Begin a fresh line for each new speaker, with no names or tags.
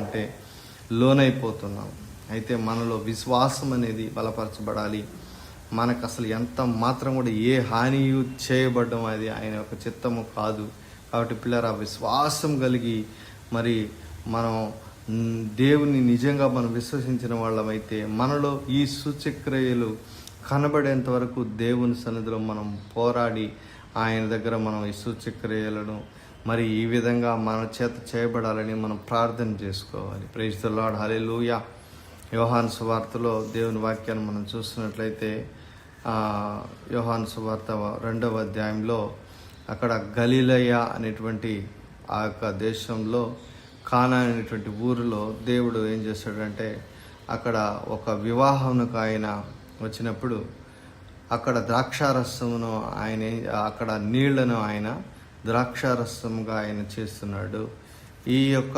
చేస్తున్నామంటే లోనైపోతున్నాం. అయితే మనలో విశ్వాసం అనేది బలపరచబడాలి. మనకు అసలు ఎంత మాత్రం కూడా ఏ హాని చేయబడడం అది ఆయన యొక్క చిత్తము కాదు. కాబట్టి పిల్లరా, విశ్వాసం కలిగి మరి మనం దేవుని నిజంగా మనం విశ్వసించిన వాళ్ళమైతే మనలో ఈ సూచక్రియలు కనబడేంత వరకు దేవుని సన్నిధిలో మనం పోరాడి ఆయన దగ్గర మనం ఈ సూచక్రియలను మరి ఈ విధంగా మన చేత చేయబడాలని మనం ప్రార్థన చేసుకోవాలి. ప్రైజ్ ది లార్డ్, హల్లెలూయా. యోహాను సువార్తలో దేవుని వాక్యాన్ని మనం చూస్తున్నట్లయితే యోహాను సువార్త 2వ అధ్యాయంలో అక్కడ గలిలయ అనేటువంటి ఆ యొక్క దేశంలో కానా అనేటువంటి ఊరిలో దేవుడు ఏం చేశాడంటే అక్కడ ఒక వివాహమునకు ఆయన వచ్చినప్పుడు అక్కడ ద్రాక్షారసమును ఆయన అక్కడ నీళ్లను ఆయన ద్రాక్షారసముగా ఆయన చేస్తున్నాడు. ఈ యొక్క